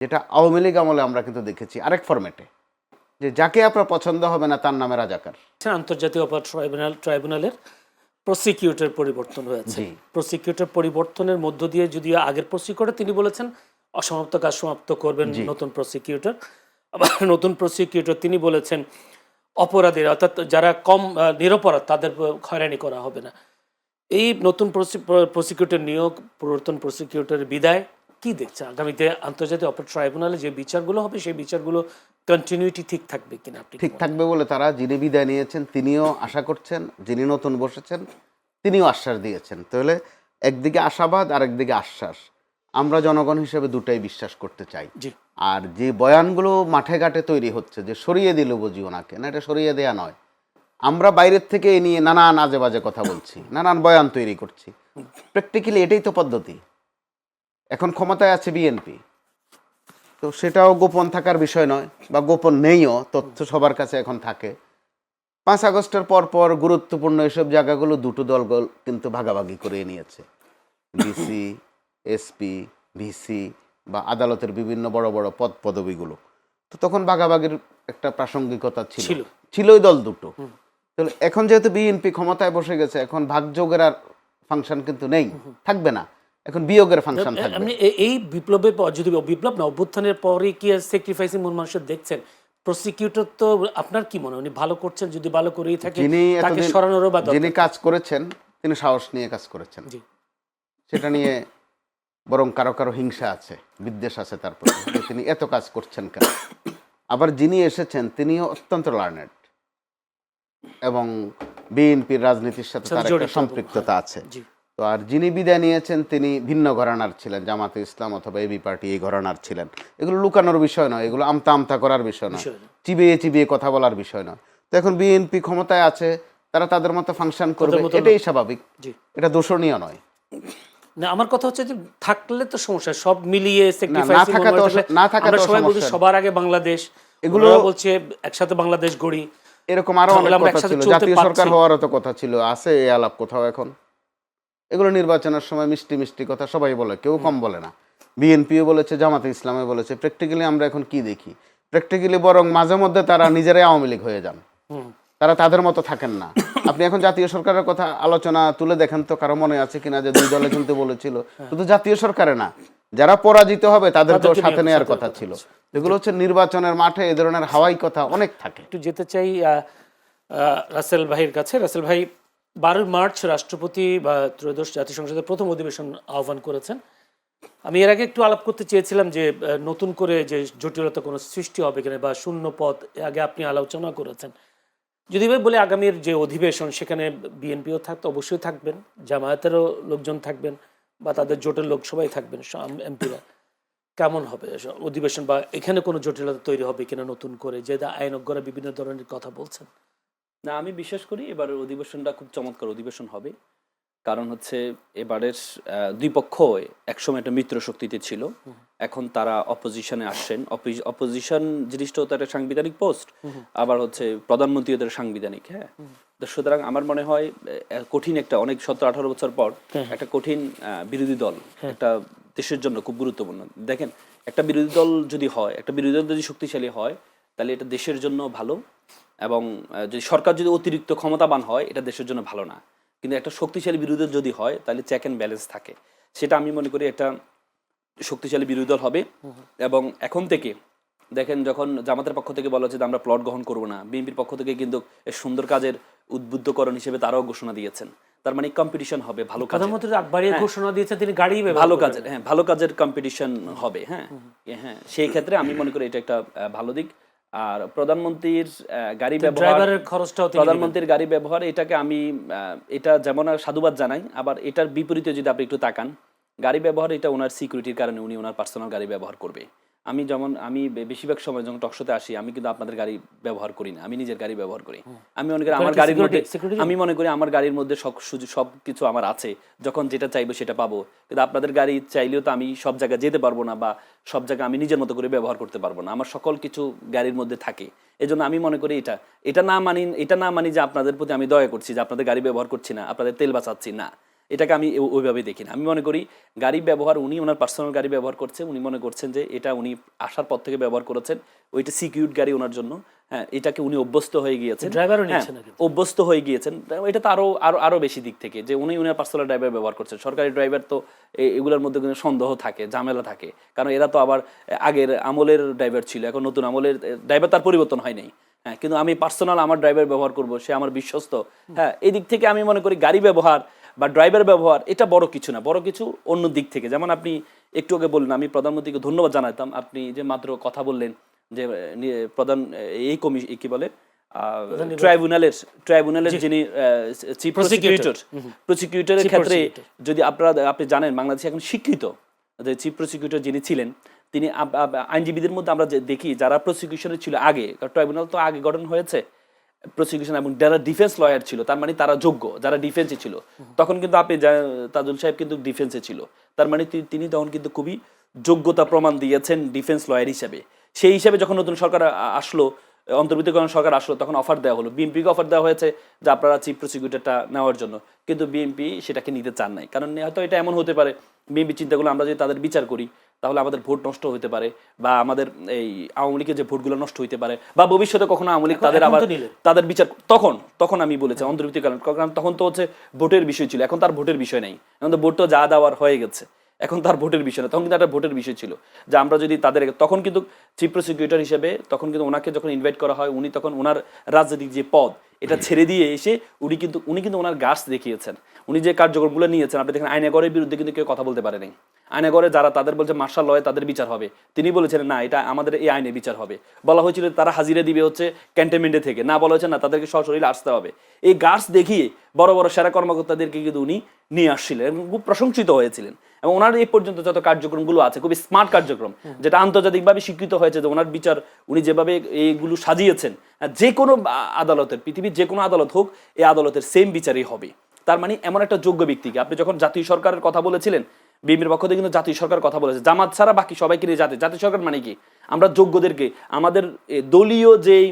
যেটা আওয়ামী লীগ আমলে আমরা কিন্তু দেখেছি আরেক ফরম্যাটে, যে যাকে আপনার পছন্দ হবে না তার নামে রাজাকার। আন্তর্জাতিক অপরাধ ট্রাইব্যুনালের প্রসিকিউটর পরিবর্তন হয়েছে। প্রসিকিউটর পরিবর্তনের মধ্য দিয়ে যদি আগের প্রসিকিউটর তিনি বলেছেন অসমাপ্ত কাজ সমাপ্ত করবেন নতুন প্রসিকিউটর, আবার নতুন প্রসিকিউটর তিনি বলেছেন অপরাধীরা অর্থাৎ যারা কম নিরপরাধ তাদের হয়রানি করা হবে না। এই নতুন প্রসিকিউটর নিয়োগ, প্রবর্তন প্রসিকিউটরের বিদায় কি দেখছে আগামীতে আন্তর্জাতিক অপরাধ ট্রাইব্যুনালে যে বিচারগুলো হবে সেই বিচারগুলো কন্টিনিউটি ঠিক থাকবে কিনা? আপনি ঠিক থাকবে বলে তারা যিনি বিদায় নিয়েছেন তিনিও আশা করছেন, যিনি নতুন বসেছেন তিনিও আশ্বাস দিয়েছেন। তাহলে একদিকে আশাবাদ আর একদিকে আশ্বাস, আমরা জনগণ হিসেবে দুটাই বিশ্বাস করতে চাই। আর যে বয়ানগুলো মাঠে ঘাটে তৈরি হচ্ছে যে সরিয়ে দিল বুঝি ওনাকে, না এটা সরিয়ে দেয়া নয়, আমরা বাইরের থেকে এ নিয়ে নানান আজে বাজে কথা বলছি, নানান বয়ান তৈরি করছি। প্র্যাকটিক্যালি এটাই তো পদ্ধতি। এখন ক্ষমতায় আছে বিএনপি, তো সেটাও গোপন থাকার বিষয় নয়, বা গোপন নেইও, তথ্য সবার কাছে এখন থাকে। 5 আগস্টের পর গুরুত্বপূর্ণ এসব জায়গাগুলো দুটো দল কিন্তু ভাগাভাগি করে নিয়েছে, ডিসি, এসপি, ভিসি বা আদালতের বিভিন্ন বড় বড় পদ পদবিগুলো। তো তখন ভাগাভাগির একটা প্রাসঙ্গিকতা ছিলই দল দুটো। তাহলে এখন যেহেতু বিএনপি ক্ষমতায় বসে গেছে, এখন ভাগযোগের আর ফাংশন কিন্তু নেই, থাকবে না, এখন বিয়োগের ফাংশন থাকবে। আপনি এই বিপ্লবের পর, যদি বিপ্লব না অভ্যুত্থানের পরে কি স্যাক্রিফাইসিং মন মানুষের দেখছেন প্রসিকিউটর, তো আপনার কি মনে হয় উনি ভালো করছেন? যদি ভালো করেই থাকে তাকে সরানোরও বা যিনি কাজ করেছেন তিনি সাহস নিয়ে কাজ করেছেন, সেটা নিয়ে বরং কারো কারো হিংসা আছে, বিদ্বেষ আছে তার প্রতি, তিনি এত কাজ করছেন কেন। আবার যিনি এসেছেন তিনিও অত্যন্ত লার্নেড এবং বিএনপির রাজনীতির সাথে তার একটা সম্পৃক্ততা আছে। তো আর যিনি বিদায় নিয়েছেন তিনি ভিন্ন ঘরানার ছিলেন, জামাতে ইসলাম অথবা এবি পার্টি এই ঘরানার ছিলেন। এগুলো লুকানোর বিষয় নয়, এগুলো আমতা আমতা করার বিষয় নয়, চিবিয়ে চিবিয়ে কথা বলার বিষয় নয়। তো এখন বিএনপি ক্ষমতায় আছে, তারা তাদের মতো ফাংশন করবে, এটাই স্বাভাবিক, এটা দোষণীয় নয়। না, আমার কথা হচ্ছে যে থাকলে তো সমস্যা, সব মিলিয়ে না থাকা তো সবাই বলছে সবার আগে বাংলাদেশ, এগুলো বলছে একসাথে বাংলাদেশ গড়ি, এরকম আরো অনেক কথা ছিল, জাতীয় সরকার হওয়ারও তো কথা ছিল, আছে এই আলাপ কোথাও এখন? এগুলো নির্বাচনের সময় মিষ্টি মিষ্টি কথা সবাই বলে, কেউ কম বলে না। বিএনপিও বলেছে, জামাতে ইসলামে বলেছে। প্র্যাকটিক্যালি আমরা এখন কি দেখি? প্র্যাকটিক্যালি বরং মাঝে মধ্যে তারা নিজেরাই আওয়ামী লীগ হয়ে যান, তারা তাদের মতো থাকেন না। আপনি এখন জাতীয় সরকারের কথা আলোচনা তুলে দেখেন তো, কারো মনে আছে কিনা যে 2 দলে কিন্তু বলেছিল শুধু জাতীয় সরকারে না, যারা পরাজিত হবে তাদেরকেও সাথে নেওয়ার কথা ছিল। এগুলো হচ্ছে নির্বাচনের মাঠে এ ধরনের হাওয়াই কথা অনেক থাকে। একটু যেতে চাই রাসেল ভাইয়ের কাছে। রাসেল ভাই, 12 মার্চ রাষ্ট্রপতি বা ত্রয়োদশ জাতীয় সংসদের প্রথম অধিবেশন আহ্বান করেছেন। আমি এর আগে একটু আলাপ করতে চেয়েছিলাম যে নতুন করে যে জটিলতা কোনো সৃষ্টি হবে কিনা বা শূন্য পদ, আগে আপনি আলোচনা করেছেন। যদি ভাই বলে আগামীর যে অধিবেশন সেখানে বিএনপিও থাকতে অবশ্যই থাকবেন, জামায়াতেরও লোকজন থাকবেন বা তাদের জোটের লোক সবাই থাকবেন, এমপিরা, কেমন হবে অধিবেশন? বা এখানে কোনো জটিলতা তৈরি হবে কিনা নতুন করে, যে আইনজ্ঞরা বিভিন্ন ধরনের কথা বলছেন? না, আমি বিশ্বাস করি এবারের অধিবেশনটা খুব চমৎকার অধিবেশন হবে। কারণ হচ্ছে এবারের দুই পক্ষ একসময় একটা মিত্র শক্তিতে ছিল, এখন তারা অপোজিশনে আসছেন। অপোজিশন জিনিসটা তো একটা সাংবিধানিক পোস্ট, আবার হচ্ছে প্রধানমন্ত্রী ওদের সাংবিধানিক। হ্যাঁ, তো সুতরাং আমার মনে হয় কঠিন একটা, অনেক 17-18 বছর পর একটা কঠিন বিরোধী দল একটা দেশের জন্য খুব গুরুত্বপূর্ণ। দেখেন, একটা বিরোধী দল যদি হয়, একটা বিরোধী দল যদি শক্তিশালী হয়, তাহলে এটা দেশের জন্য ভালো, এবং যদি সরকার যদি অতিরিক্ত ক্ষমতাবান হয় এটা দেশের জন্য ভালো না। কিন্তু একটা শক্তিশালী বিরোধী দল যদি হয় তাহলে চেক অ্যান্ড ব্যালেন্স থাকে, সেটা আমি মনে করি একটা শক্তিশালী বিরোধী দল হবে। এবং এখন থেকে দেখেন, যখন জামাতের পক্ষ থেকে বলা হচ্ছে যে আমরা প্লট গ্রহণ করবো না, বিএনপির পক্ষ থেকে কিন্তু সুন্দর কাজের উদ্বুদ্ধকরণ হিসেবে তারাও ঘোষণা দিয়েছেন। তার মানে কম্পিটিশন হবে ভালো কাজ, ঘোষণা দিয়েছে তিনি গাড়ি ভালো কাজের, হ্যাঁ ভালো কাজের কম্পিটিশন হবে। হ্যাঁ হ্যাঁ, সেই ক্ষেত্রে আমি মনে করি এটা একটা ভালো দিক। আর প্রধানমন্ত্রীর গাড়ি ব্যবহার, প্রধানমন্ত্রীর গাড়ি ব্যবহার, এটাকে আমি এটা যেমন সাধুবাদ জানাই, আবার এটার বিপরীতে যদি আপনি একটু তাকান, গাড়ি ব্যবহার এটা ওনার সিকিউরিটির কারণে উনি ওনার পার্সোনাল গাড়ি ব্যবহার করবে। আমি বেশিরভাগ সময় যখন টকশোতে আসি, আমি কিন্তু আপনাদের গাড়ি ব্যবহার করি না, আমি নিজের গাড়ি ব্যবহার করি। আমি মনে করি আমার গাড়ির মধ্যে, আমার গাড়ির মধ্যে সব কিছু আমার আছে, যখন যেটা চাইবো সেটা পাবো। কিন্তু আপনাদের গাড়ি চাইলেও তো আমি সব জায়গায় যেতে পারবো না, বা সব জায়গায় আমি নিজের মতো করে ব্যবহার করতে পারবো না, আমার সকল কিছু গাড়ির মধ্যে থাকে। এজন্য আমি মনে করি এটা না মানি যে আপনাদের প্রতি আমি দয়া করছি যে আপনাদের গাড়ি ব্যবহার করছি না, আপনাদের তেল বাঁচাচ্ছি না। এটাকে আমি ওইভাবে দেখি না। আমি মনে করি গাড়ি ব্যবহার, উনি ওনার পার্সোনাল গাড়ি ব্যবহার করছে, উনি মনে করছেন যে এটা উনি আসার পর থেকে ব্যবহার করেছেন, ওইটা সিকিউর গাড়ি ওনার জন্য, হ্যাঁ, এটাকে উনি অভ্যস্ত হয়ে গিয়েছেন, ড্রাইভারও হ্যাঁ, নিচ্ছে না কিন্তু। অভ্যস্ত হয়ে গিয়েছেন। এটা তো আরো আরো আরো বেশি দিক থেকে যে উনি ওনার পার্সোনাল ড্রাইভার ব্যবহার করছেন। সরকারি ড্রাইভার তো এগুলোর মধ্যে কিন্তু সন্দেহ থাকে, ঝামেলা থাকে, কারণ এরা তো আবার আগের আমলের ড্রাইভার ছিল, এখন নতুন আমলের ড্রাইভার, তার পরিবর্তন হয় নাই। হ্যাঁ, কিন্তু আমি পার্সোনাল আমার ড্রাইভার ব্যবহার করব, সে আমার বিশ্বস্ত। হ্যাঁ, এই দিক থেকে আমি মনে করি গাড়ি ব্যবহার বা ড্রাইভার ব্যবহার এটা বড় কিছু না, বড় কিছু অন্য দিক থেকে। যেমন আপনি একটু আগে বললেন, আমি প্রধানমন্ত্রীকে ধন্যবাদ জানাতাম, আপনি যে মাত্র কথা বললেন যে প্রধান এই কি বলে ট্রাইব্যুনালের যিনি চিফ প্রসিকিউটরের ক্ষেত্রে, যদি আপনি জানেন বাংলাদেশে এখন স্বীকৃত যে চিফ প্রসিকিউটর যিনি ছিলেন, তিনি আইনজীবীদের মধ্যে আমরা দেখি যারা প্রসিকিউশনে ছিল আগে, ট্রাইব্যুনাল তো আগে গঠন হয়েছে, প্রসিকিউশন এবং যারা ডিফেন্স লয়ার ছিল, তার মানে তারা যোগ্য, যারা ডিফেন্সে ছিল তখন কিন্তু আপনি তাজুল সাহেব কিন্তু ডিফেন্সে ছিল, তার মানে তিনি তখন কিন্তু খুবই যোগ্যতা প্রমাণ দিয়েছেন ডিফেন্স লয়ার হিসেবে। সেই হিসাবে যখন নতুন সরকার আসলো, অন্তর্বর্তীকরণ সরকার আসলো, তখন অফার দেওয়া হলো, বিএনপিকে অফার দেওয়া হয়েছে যে আপনারা চিফ প্রসিকিউটরটা নেওয়ার জন্য, কিন্তু বিএনপি সেটাকে নিতে চান নাই। কারণ হয়তো এটা এমন হতে পারে, বিএনপি চিন্তা করলে আমরা যদি তাদের বিচার করি তাহলে আমাদের ভোট নষ্ট হতে পারে, বা আমাদের এই আওয়ামী লীগের যে ভোটগুলো নষ্ট হইতে পারে, বা ভবিষ্যতে কখনো আওয়ামী লীগ তাদের আবার তাদের বিচার, তখন আমি বলেছি অন্তর্বর্তীকালীন, কারণ তখন তো হচ্ছে ভোটের বিষয় ছিল, এখন তার ভোটের বিষয় নেই, এখন তো ভোট তো যা দেওয়ার হয়ে গেছে, এখন তার ভোটের বিষয় না, তখন কিন্তু একটা ভোটের বিষয় ছিল যে আমরা যদি তাদের, তখন কিন্তু চিফ প্রসিকিউটর হিসেবে তখন কিন্তু ওনাকে যখন ইনভাইট করা হয়, উনি তখন ওনার রাজনৈতিক যে পদ এটা ছেড়ে দিয়ে এসে উনি কিন্তু ওনার গাছ দেখিয়েছেন, উনি যে কার্যক্রমগুলো নিয়েছেন। আপনি দেখেন আইনাগরের বিরুদ্ধে কিন্তু কেউ কথা বলতে পারে নাই, আইনাগরে যারা তাদের বলছে মার্শাল লয়ে তাদের বিচার হবে, তিনি বলেছেন না, এটা আমাদের এই আইনে বিচার হবে। বলা হয়েছিল তারা হাজিরা দিবে হচ্ছে ক্যান্টনমেন্টে থেকে, না বলা হয়েছে না, তাদেরকে সশরীরে আসতে হবে। এই গাছ দেখিয়ে বড় বড় সেরা কর্মকর্তাদেরকে কিন্তু উনি নিয়ে আসছিলেন এবং খুব প্রশংসিত হয়েছিলেন। এবং ওনার এই পর্যন্ত যত কার্যক্রমগুলো আছে খুবই স্মার্ট কার্যক্রম, যেটা আন্তর্জাতিকভাবে স্বীকৃত হয়েছে যে ওনার বিচার উনি যেভাবে এইগুলো সাজিয়েছেন, যে কোনো আদালতের, পৃথিবীর যে কোনো আদালত হোক, এই আদালতের সেম বিচারই হবে। তার মানে এমন একটা যোগ্য ব্যক্তিকে, আপনি যখন জাতীয় সরকারের কথা বলেছিলেন, বিএনপির পক্ষ থেকে কিন্তু জাতীয় সরকার কথা বলেছে, জামাত ছাড়া বাকি সবাইকে নিয়ে জাতীয় সরকার মানে কি, আমরা যোগ্যদেরকে, আমাদের দলীয় যেই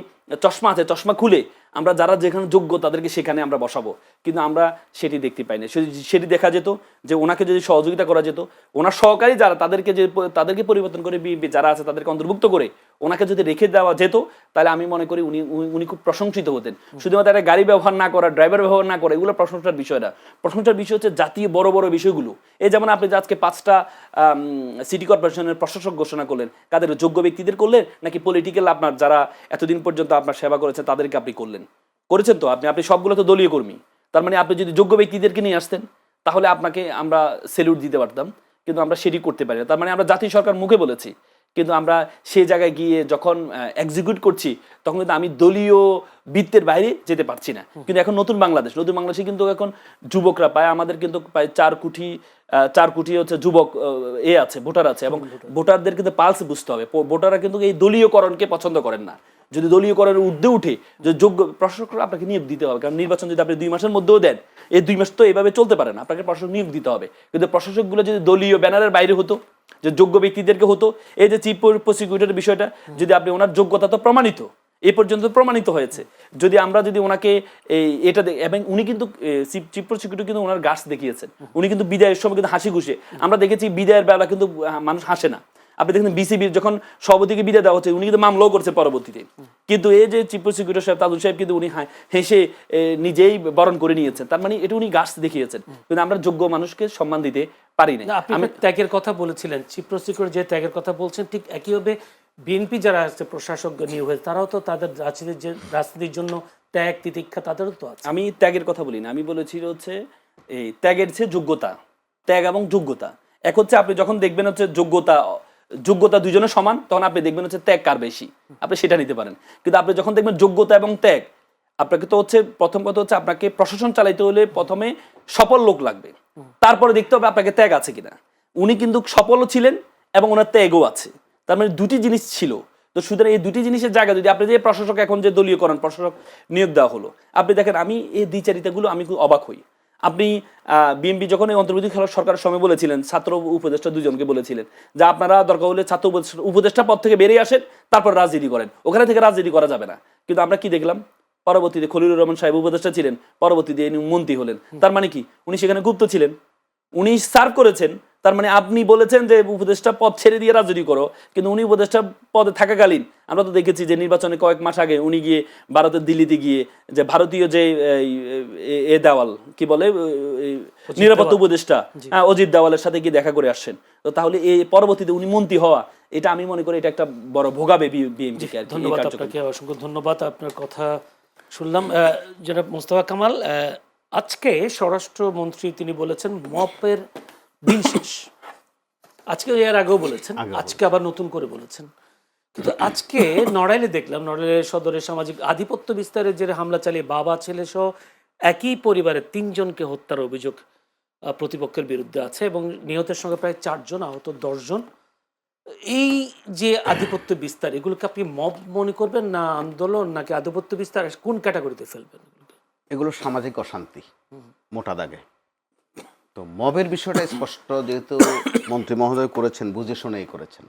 চশমা আছে, চশমা খুলে আমরা যারা যেখানে যোগ্য তাদেরকে সেখানে আমরা বসাবো, কিন্তু আমরা সেটি দেখতে পাই না। সেটি দেখা যেত যে ওনাকে যদি সহযোগিতা করা যেত, ওনার সহকারী যারা তাদেরকে পরিবর্তন করে যারা আছে তাদেরকে অন্তর্ভুক্ত করে ওনাকে যদি রেখে দেওয়া যেত, তাহলে আমি মনে করি উনি খুব প্রশংসিত হতেন। শুধুমাত্র একটা গাড়ি ব্যবহার না করা, ড্রাইভার ব্যবহার না করা, এগুলো প্রশংসার বিষয় না। প্রশংসার বিষয় হচ্ছে জাতীয় বড় বড় বিষয়গুলো। এই যেমন আপনি আজকে 5টা সিটি কর্পোরেশনের প্রশাসক ঘোষণা করলেন, কাদের যোগ্য ব্যক্তিদের করলেন, নাকি পলিটিক্যাল আপনার যারা এতদিন পর্যন্ত আপনার সেবা করেছেন তাদেরকে আপনি করেছেন? তো আপনি সবগুলো তো দলীয় কর্মী। তার মানে আপনি যদি যোগ্য ব্যক্তিদেরকে নিয়ে আসতেন তাহলে আপনাকে আমরা সেলুট দিতে পারতাম, কিন্তু আমরা সেটি করতে পারি না। তার মানে আমরা জাতীয় সরকার মুখে বলেছি, কিন্তু আমরা সেই জায়গায় গিয়ে যখন এক্সিকিউট করছি তখন কিন্তু আমি দলীয় বৃত্তের বাইরে যেতে পারছি না। কিন্তু এখন নতুন বাংলাদেশে কিন্তু এখন যুবকরা পায়, আমাদের কিন্তু প্রায় 4 কোটি হচ্ছে যুবক আছে, ভোটার আছে, এবং ভোটারদের কিন্তু পালস বুঝতে হবে। ভোটাররা কিন্তু এই দলীয়করণকে পছন্দ করেন না। যদি দলীয়করণের ঊর্ধ্বে উঠে যে যোগ্য প্রশাসকরা আপনাকে নিয়োগ দিতে হবে, কারণ নির্বাচন যদি আপনি 2 মাসের মধ্যেও দেন, এই 2 মাস তো এইভাবে চলতে পারে না, আপনাকে প্রশাসক নিয়োগ দিতে হবে। কিন্তু প্রশাসকগুলো যদি দলীয় ব্যানারের বাইরে হতো, যে যোগ্য ব্যক্তিদেরকে হতো, এই যে চিফ প্রসিকিউটরের বিষয়টা, যদি আপনি ওনার যোগ্যতা তো প্রমাণিত, এই পর্যন্ত প্রমাণিত হয়েছে, যদি ওনাকে এটা, এবং উনি কিন্তু চিফ প্রসিকিউটর কিন্তু ওনার গাছ দেখিয়েছেন, উনি কিন্তু বিদায়ের সময় কিন্তু হাসি খুশি, আমরা দেখেছি বিদায়ের বেলা কিন্তু মানুষ হাসে না। আপনি দেখেন বিসিবির যখন সভাপতিকে বিদায় দেওয়া হচ্ছে, উনি কিন্তু মামলাও করছে পরবর্তীতে, কিন্তু এই যে চিফ প্রসিকিউটর সাহেব তাজুল সাহেব কিন্তু উনি হেসে নিজেই বরণ করে নিয়েছেন। তার মানে এটা উনি গাছ দেখিয়েছেন, কিন্তু আমরা যোগ্য মানুষকে সম্মান দিতে পারি না। আপনি ত্যাগের কথা বলেছিলেন, চিফ প্রসিকিউটর যে ত্যাগের কথা বলছেন, ঠিক একইভাবে বিএনপি যারা আছে প্রশাসক নিয়োগ হয়েছে, তারাও তো তাদের রাজনীতির জন্য ত্যাগ তিতিক্ষা তাদেরও তো আছে। আমি ত্যাগের কথা বলি না, আমি বলেছি হচ্ছে এই ত্যাগের চেয়ে যোগ্যতা, ত্যাগ এবং যোগ্যতা এক হচ্ছে। আপনি যখন দেখবেন হচ্ছে যোগ্যতা দুজনের সমান, তখন আপনি দেখবেন হচ্ছে ত্যাগ কার বেশি, আপনি সেটা নিতে পারেন। কিন্তু আপনি যখন দেখবেন যোগ্যতা এবং ত্যাগ, আপনাকে তো হচ্ছে প্রথম কথা হচ্ছে আপনাকে প্রশাসন চালাইতে হলে প্রথমে সফল লোক লাগবে, তারপরে দেখতে হবে আপনাকে ত্যাগ আছে কিনা। উনি কিন্তু সফলও ছিলেন এবং ওনার ত্যাগও আছে, তার মানে দুটি জিনিস ছিল। তো সুতরাং এই দুটি জিনিসের জায়গা যদি আপনি যে প্রশাসক এখন যে দলীয়করণ প্রশাসক নিয়োগ দেওয়া হলো, আপনি দেখেন আমি এই দ্বিচারিতাগুলো আমি খুব অবাক হই। আপনি বিএনপি যখন এই অন্তর্বর্তী সরকারের সময় বলেছিলেন, ছাত্র উপদেষ্টা 2 জনকে বলেছিলেন যে আপনারা দরকার হলে ছাত্র উপদেষ্টা পদ থেকে বেরিয়ে আসেন, তারপর রাজনীতি করেন, ওখানে থেকে রাজনীতি করা যাবে না। কিন্তু আমরা কি দেখলাম, পরবর্তীতে খলিলুর রহমান সাহেব উপদেষ্টা ছিলেন, পরবর্তীতে ইনি মন্ত্রী হলেন। তার মানে কি উনি সেখানে গুপ্ত ছিলেন, উনি সার্ভ করেছেন। তার মানে আপনি বলেছেন যে উপদেষ্টা পদ ছেড়ে দিয়ে রাজনীতি করো, কিন্তু উনি উপদেষ্টা পদে থাকাকালীন আমরা তো দেখেছি যে নির্বাচনে কয়েক মাস আগে উনি গিয়ে ভারতের দিল্লিতে গিয়ে যে ভারতীয় যে এ দেওয়াল কি বলে নিরাপত্তা উপদেষ্টা অজিত দেওয়ালের সাথে গিয়ে দেখা করে আসছেন। তো তাহলে এই পরবর্তীতে উনি মন্ত্রী হওয়া, এটা আমি মনে করি এটা একটা বড় ভোগাবে বিএনপিকে। ধন্যবাদ আপনাকে, অসংখ্য ধন্যবাদ। আপনার কথা শুনলাম। জনাব মোস্তফা কামাল, আজকে স্বরাষ্ট্রমন্ত্রী তিনি বলেছেন মপের দিন শেষ। আজকে এর আগেও বলেছেন, আজকে আবার নতুন করে বলেছেন। কিন্তু আজকে নড়াইলে দেখলাম, নড়াইলের সদরের সামাজিক আধিপত্য বিস্তারের যে হামলা চালিয়ে বাবা ছেলে সহ একই পরিবারের 3 জনকে হত্যার অভিযোগ প্রতিপক্ষের বিরুদ্ধে আছে এবং নিহতের সঙ্গে প্রায় 4 জন, আহত 10 জন। এই যে আধিপত্য বিস্তার, এগুলোকে আপনি মব মনে করবেন না আন্দোলন, নাকি আধিপত্য বিস্তার, কোন ক্যাটাগরিতে ফেলবেন? এগুলো সামাজিক অশান্তি মোটা দাগে। তো মবের বিষয়টা স্পষ্ট, যেহেতু মন্ত্রী মহোদয় করেছেন, বুঝে শুনেই করেছেন।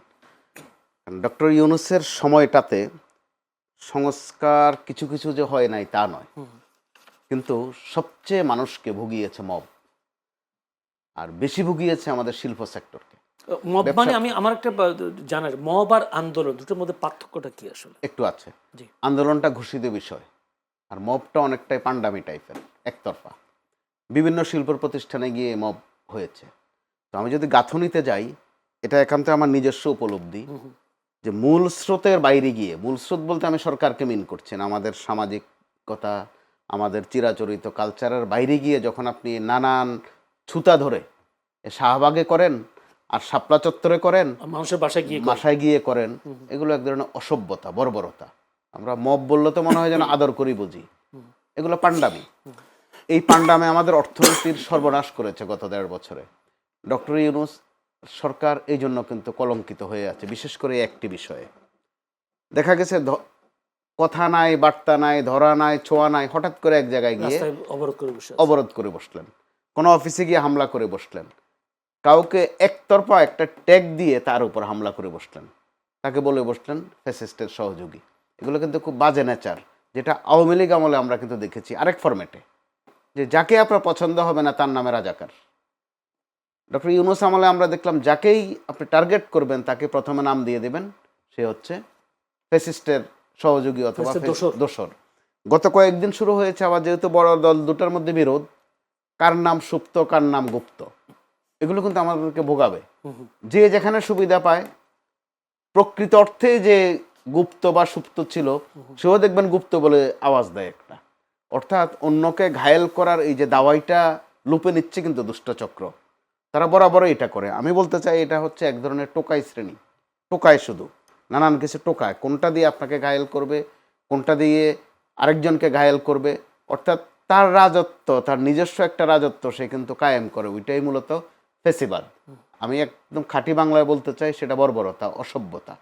ডক্টর ইউনূসের সময়টাতে সংস্কার কিছু কিছু যে হয় নাই তা নয়, কিন্তু সবচেয়ে মানুষকে ভুগিয়েছে মব, আর বেশি ভুগিয়েছে আমাদের শিল্প সেক্টরকে। মব মানে আমি আমার একটা জানার, মব আর আন্দোলন দুটোর মধ্যে পার্থক্যটা কি আসলে? একটু আছে। আন্দোলনটা ঘোষিত বিষয়, আর মবটা অনেকটাই পান্ডামি টাইপের, একতরফা। বিভিন্ন শিল্প প্রতিষ্ঠানে গিয়ে মব হয়েছে। তো আমি যদি গাঁথনিতে যাই, এটা একান্ত আমার নিজস্ব উপলব্ধি যে মূল স্রোতের বাইরে গিয়ে, মূল স্রোত বলতে আমি সরকারকে মিন করছি না, আমাদের সামাজিকতা, আমাদের চিরাচরিত কালচারের বাইরে গিয়ে যখন আপনি নানান ছুতা ধরে শাহবাগে করেন আর শাপলা চত্বরে করেন, মানুষের বাসায় গিয়ে করেন, এগুলো এক ধরনের অসভ্যতা, বর্বরতা। আমরা মব বললে তো মনে হয় যেন আদর করি বুঝি, এগুলো পান্ডামি। এই পান্ডামে আমাদের অর্থনীতির সর্বনাশ করেছে গত 1.5 বছরে। ডক্টর ইউনূস সরকার এই জন্য কিন্তু কলঙ্কিত হয়ে আছে, বিশেষ করে একটি বিষয়ে। দেখা গেছে কথা নাই, বার্তা নাই, ধরা নাই, ছোঁয়া নাই, হঠাৎ করে এক জায়গায় গিয়ে অবরোধ করে বসলেন, কোনো অফিসে গিয়ে হামলা করে বসলেন, কাউকে একতরফা একটা ট্যাগ দিয়ে তার উপর হামলা করে বসলেন, তাকে বলে বসলেন ফ্যাসিস্টের সহযোগী। এগুলো কিন্তু খুব বাজে নেচার, যেটা আওয়ামী লীগ আমলে আমরা কিন্তু দেখেছি আরেক ফরম্যাটে, যে যাকে আপনার পছন্দ হবে না তার নামে রাজাকার। ডক্টর ইউনূস আমলে আমরা দেখলাম যাকেই আপনি টার্গেট করবেন তাকে প্রথমে নাম দিয়ে দেবেন, সে হচ্ছে ফ্যাসিস্টের সহযোগী অথবা দোসর। গত কয়েকদিন শুরু হয়েছে আবার, যেহেতু বড় দল দুটার মধ্যে বিরোধ, কার নাম সুপ্ত কার নাম গুপ্ত, এগুলো কিন্তু আমাদেরকে ভোগাবে। যে যেখানে সুবিধা পায়, প্রকৃত অর্থে যে গুপ্ত বা সুপ্ত ছিল সেও দেখবেন গুপ্ত বলে আওয়াজ দেয় একটা। অর্থাৎ অন্যকে ঘায়েল করার এই যে দাওয়াইটা লুপে নিচ্ছে কিন্তু দুষ্টচক্র, তারা বরাবরই এটা করে। আমি বলতে চাই এটা হচ্ছে এক ধরনের টোকাই শ্রেণী, টোকায় শুধু নানান কিছু টোকায়, কোনটা দিয়ে আপনাকে ঘায়েল করবে, কোনটা দিয়ে আরেকজনকে ঘায়েল করবে, অর্থাৎ তার রাজত্ব, তার নিজস্ব একটা রাজত্ব সে কিন্তু কায়েম করে। ওইটাই মূলত ফেসিবাদ। আমি একদম খাঁটি বাংলায় বলতে চাই, সেটা বর্বরতা, অসভ্যতা।